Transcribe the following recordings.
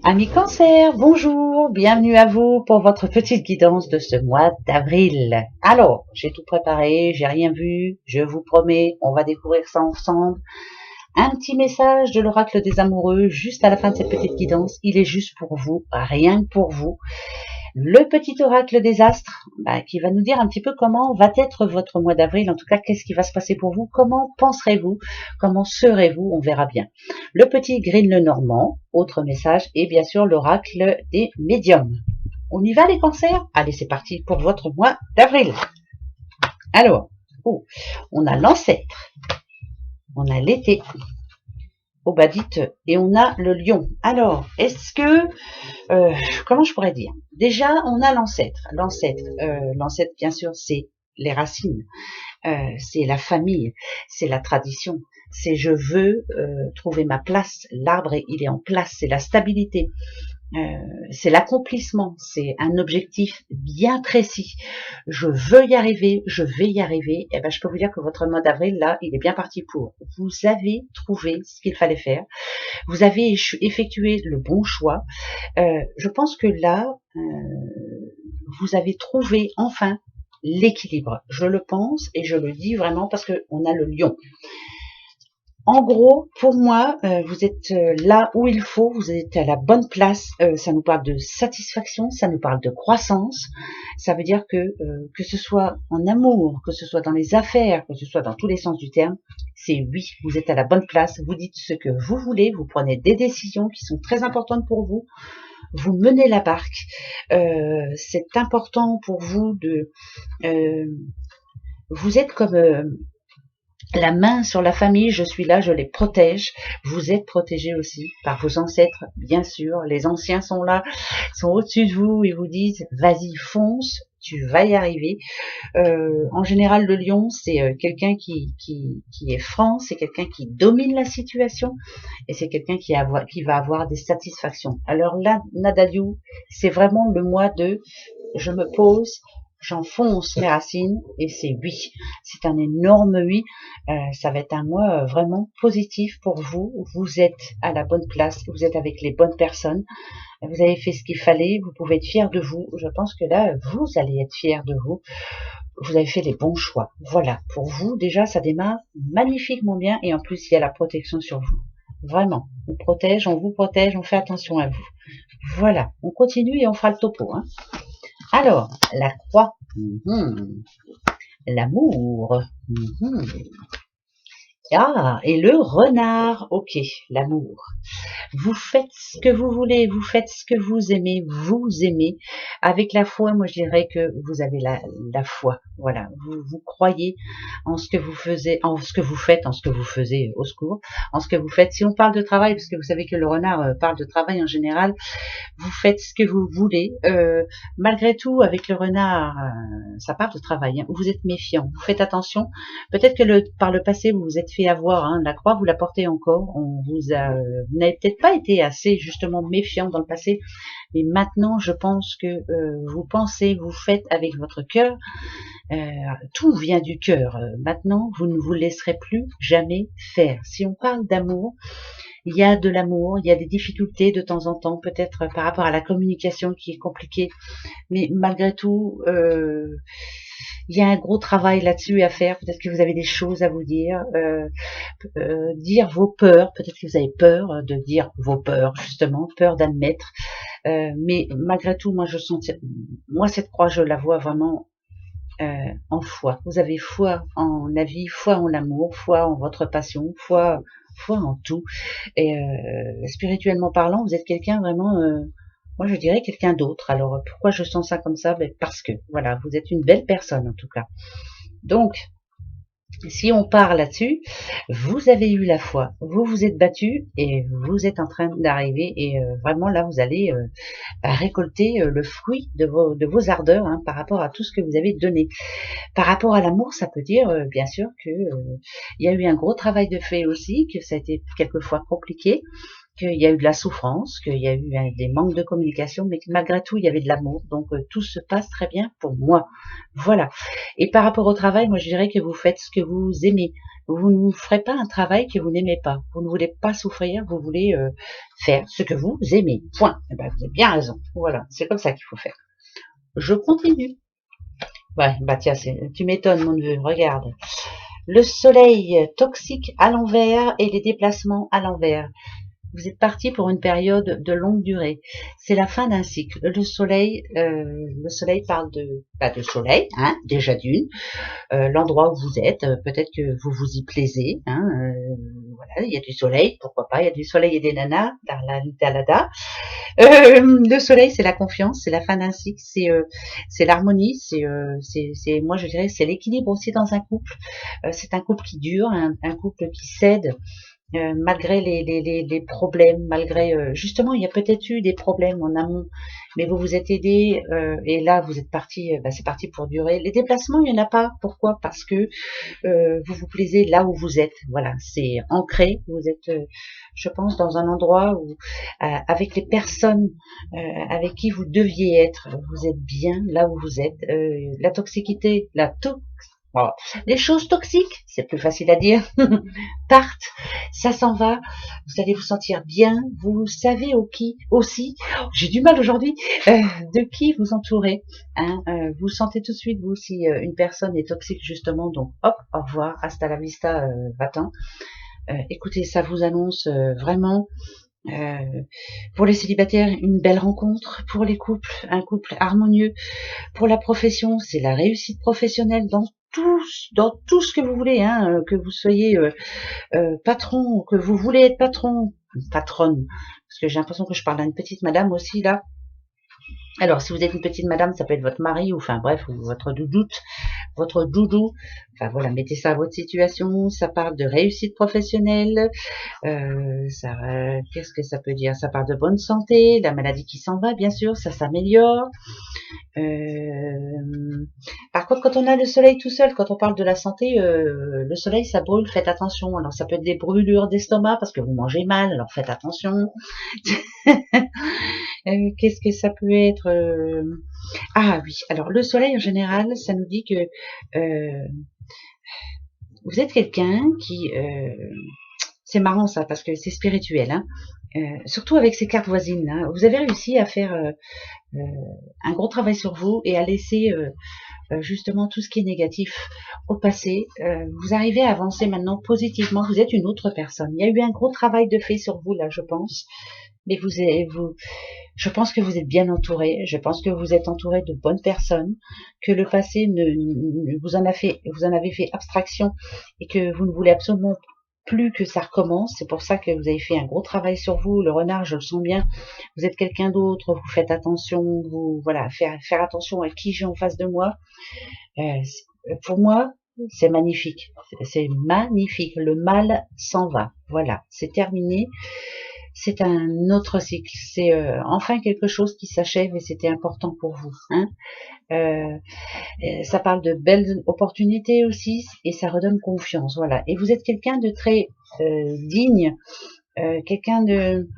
Amis Cancer, bonjour, bienvenue à vous pour votre petite guidance de ce mois d'avril. Alors, j'ai tout préparé, j'ai rien vu, je vous promets, on va découvrir ça ensemble. Un petit message de l'oracle des amoureux juste à la fin de cette petite guidance, il est juste pour vous, rien que pour vous. Le petit oracle des astres, qui va nous dire un petit peu comment va être votre mois d'avril, en tout cas qu'est-ce qui va se passer pour vous, comment penserez-vous, comment serez-vous, on verra bien. Le petit Green le Normand, autre message, et bien sûr l'oracle des médiums. On y va les cancers? Allez, c'est parti pour votre mois d'avril. Alors, on a l'ancêtre, on a l'été, dites, et on a le lion. Alors, est-ce que comment je pourrais dire? Déjà, on a l'ancêtre. L'ancêtre, bien sûr, c'est les racines, c'est la famille, c'est la tradition, c'est je veux trouver ma place. L'arbre, il est en place, c'est la stabilité. C'est l'accomplissement, c'est un objectif bien précis. Je veux y arriver, je vais y arriver. Et ben, je peux vous dire que votre mois d'avril, là, il est bien parti pour. Vous avez trouvé ce qu'il fallait faire. Vous avez effectué le bon choix. Je pense que là, vous avez trouvé enfin l'équilibre. Je le pense et je le dis vraiment parce qu'on a le lion. En gros, pour moi, vous êtes là où il faut, vous êtes à la bonne place. Ça nous parle de satisfaction, ça nous parle de croissance. Ça veut dire que ce soit en amour, que ce soit dans les affaires, que ce soit dans tous les sens du terme, c'est oui, vous êtes à la bonne place. Vous dites ce que vous voulez, vous prenez des décisions qui sont très importantes pour vous. Vous menez la barque. C'est important pour vous de... vous êtes comme... la main sur la famille, je suis là, je les protège. Vous êtes protégés aussi par vos ancêtres, bien sûr. Les anciens sont là, sont au-dessus de vous et vous disent, vas-y, fonce, tu vas y arriver. En général, le lion, c'est quelqu'un qui est franc, c'est quelqu'un qui domine la situation et c'est quelqu'un qui va avoir des satisfactions. Alors là, Nadaliou, c'est vraiment le mois de je me pose, j'enfonce mes racines et c'est oui. C'est un énorme oui. Ça va être un mois vraiment positif pour vous. Vous êtes à la bonne place, vous êtes avec les bonnes personnes. Vous avez fait ce qu'il fallait, vous pouvez être fier de vous. Je pense que là, vous allez être fier de vous. Vous avez fait les bons choix. Voilà, pour vous, déjà, ça démarre magnifiquement bien et en plus, il y a la protection sur vous. Vraiment, on protège, on vous protège, on fait attention à vous. Voilà, on continue et on fera le topo. Hein. Alors, la croix, l'amour, ah, et le renard, ok, l'amour. Vous faites ce que vous voulez, vous faites ce que vous aimez. Avec la foi, moi je dirais que vous avez la foi. Voilà, vous croyez en ce que vous faisiez, en ce que vous faites, en ce que vous faisiez, au secours, en ce que vous faites. Si on parle de travail, parce que vous savez que le renard parle de travail en général, vous faites ce que vous voulez. Malgré tout, avec le renard, ça parle de travail. Hein. Vous êtes méfiant, vous faites attention. Peut-être que par le passé, vous vous êtes fait avoir. Hein. La croix, vous la portez encore. Vous n'avez peut-être pas été assez justement méfiant dans le passé, mais maintenant, je pense que vous pensez, vous faites avec votre cœur. Tout vient du cœur. Maintenant, vous ne vous laisserez plus jamais faire. Si on parle d'amour, il y a de l'amour, il y a des difficultés de temps en temps, peut-être par rapport à la communication qui est compliquée, mais malgré tout, il y a un gros travail là-dessus à faire. Peut-être que vous avez des choses à vous dire, dire vos peurs. Peut-être que vous avez peur de dire vos peurs, justement, peur d'admettre. Mais malgré tout, moi cette croix, je la vois vraiment en foi. Vous avez foi en la vie, foi en l'amour, foi en votre passion, foi en tout. Et spirituellement parlant, vous êtes quelqu'un vraiment, moi je dirais quelqu'un d'autre. Alors pourquoi je sens ça comme ça? Parce que voilà, vous êtes une belle personne en tout cas. Donc, si on part là-dessus, vous avez eu la foi, vous vous êtes battu et vous êtes en train d'arriver et vraiment là vous allez récolter le fruit de vos ardeurs hein, par rapport à tout ce que vous avez donné. Par rapport à l'amour, ça peut dire bien sûr que il y a eu un gros travail de fait aussi, que ça a été quelquefois compliqué, qu'il y a eu de la souffrance, qu'il y a eu des manques de communication, mais que malgré tout, il y avait de l'amour. Donc, tout se passe très bien pour moi. Voilà. Et par rapport au travail, moi, je dirais que vous faites ce que vous aimez. Vous ne ferez pas un travail que vous n'aimez pas. Vous ne voulez pas souffrir, vous voulez faire ce que vous aimez. Point. Eh ben, vous avez bien raison. Voilà. C'est comme ça qu'il faut faire. Je continue. Ouais, bah tiens, tu m'étonnes, mon neveu. Regarde. Le soleil toxique à l'envers et les déplacements à l'envers. Vous êtes parti pour une période de longue durée. C'est la fin d'un cycle. Le soleil parle de soleil, hein, déjà d'une. L'endroit où vous êtes, peut-être que vous vous y plaisez. Hein, voilà, il y a du soleil, pourquoi pas. Il y a du soleil et des nanas, dalada. Le soleil, c'est la confiance, c'est la fin d'un cycle, c'est l'harmonie, c'est, moi je dirais, c'est l'équilibre aussi dans un couple. C'est un couple qui dure, un couple qui cède. Malgré les problèmes, malgré justement il y a peut-être eu des problèmes en amont, mais vous vous êtes aidés et là vous êtes parti, c'est parti pour durer. Les déplacements il n'y en a pas. Pourquoi? Parce que vous vous plaisez là où vous êtes. Voilà, c'est ancré. Vous êtes, je pense, dans un endroit où avec les personnes avec qui vous deviez être, vous êtes bien là où vous êtes. La toxicité, bon, les choses toxiques, c'est plus facile à dire, partent, ça s'en va, vous allez vous sentir bien, vous savez aussi, j'ai du mal aujourd'hui, de qui vous entourez, hein, vous sentez tout de suite, vous, si une personne est toxique justement, donc hop, au revoir, hasta la vista, va-t'en. Écoutez, ça vous annonce vraiment, pour les célibataires, une belle rencontre, pour les couples, un couple harmonieux, pour la profession, c'est la réussite professionnelle dans tout ce que vous voulez, hein, que vous soyez patron, que vous voulez être patronne, parce que j'ai l'impression que je parle à une petite madame aussi là. Alors, si vous êtes une petite madame, ça peut être votre mari, ou enfin bref, ou votre doudou. Enfin voilà, mettez ça à votre situation. Ça parle de réussite professionnelle. Qu'est-ce que ça peut dire? Ça parle de bonne santé, la maladie qui s'en va, bien sûr, ça s'améliore. Par contre, quand on a le soleil tout seul, quand on parle de la santé, le soleil, ça brûle, faites attention. Alors, ça peut être des brûlures d'estomac parce que vous mangez mal, alors faites attention. Qu'est-ce que ça peut être Ah oui, alors le soleil en général, ça nous dit que vous êtes quelqu'un qui... c'est marrant ça, parce que c'est spirituel, hein. Surtout avec ces cartes voisines, hein. Vous avez réussi à faire un gros travail sur vous et à laisser justement tout ce qui est négatif au passé. Vous arrivez à avancer maintenant positivement, vous êtes une autre personne. Il y a eu un gros travail de fait sur vous là, je pense. Mais je pense que vous êtes bien entouré. Je pense que vous êtes entouré de bonnes personnes, que le passé vous en avez fait abstraction et que vous ne voulez absolument plus que ça recommence. C'est pour ça que vous avez fait un gros travail sur vous. Le renard, je le sens bien. Vous êtes quelqu'un d'autre. Vous faites attention. Faire attention à qui j'ai en face de moi. Pour moi, c'est magnifique. C'est magnifique. Le mal s'en va. Voilà, c'est terminé. C'est un autre cycle, c'est enfin quelque chose qui s'achève et c'était important pour vous. Hein. Ça parle de belles opportunités aussi et ça redonne confiance. Voilà. Et vous êtes quelqu'un de très digne, quelqu'un de...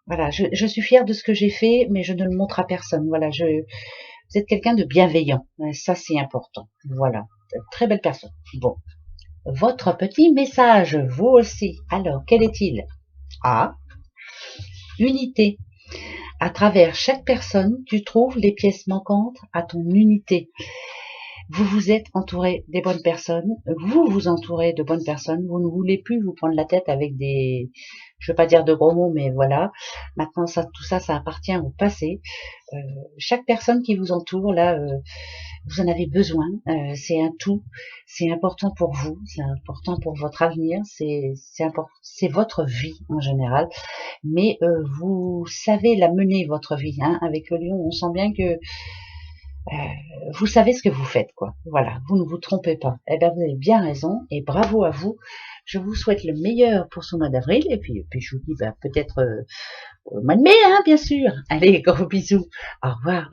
Voilà, je suis fière de ce que j'ai fait, mais je ne le montre à personne. Voilà, vous êtes quelqu'un de bienveillant. Ça, c'est important. Voilà, très belle personne. Bon, votre petit message, vous aussi. Alors, quel est-il? Ah, unité. À travers chaque personne, tu trouves les pièces manquantes à ton unité. Vous vous êtes entouré des bonnes personnes, vous vous entourez de bonnes personnes, vous ne voulez plus vous prendre la tête avec je ne veux pas dire de gros mots, mais voilà. Maintenant, tout ça, ça appartient au passé. Chaque personne qui vous entoure, là, vous en avez besoin. C'est un tout. C'est important pour vous. C'est important pour votre avenir. C'est votre vie en général. Mais vous savez la mener, votre vie. Hein. Avec le lion, on sent bien que vous savez ce que vous faites, quoi. Voilà, vous ne vous trompez pas. Eh bien, vous avez bien raison et bravo à vous. Je vous souhaite le meilleur pour ce mois d'avril et puis je vous dis peut-être au mois de mai, hein, bien sûr. Allez, gros bisous. Au revoir.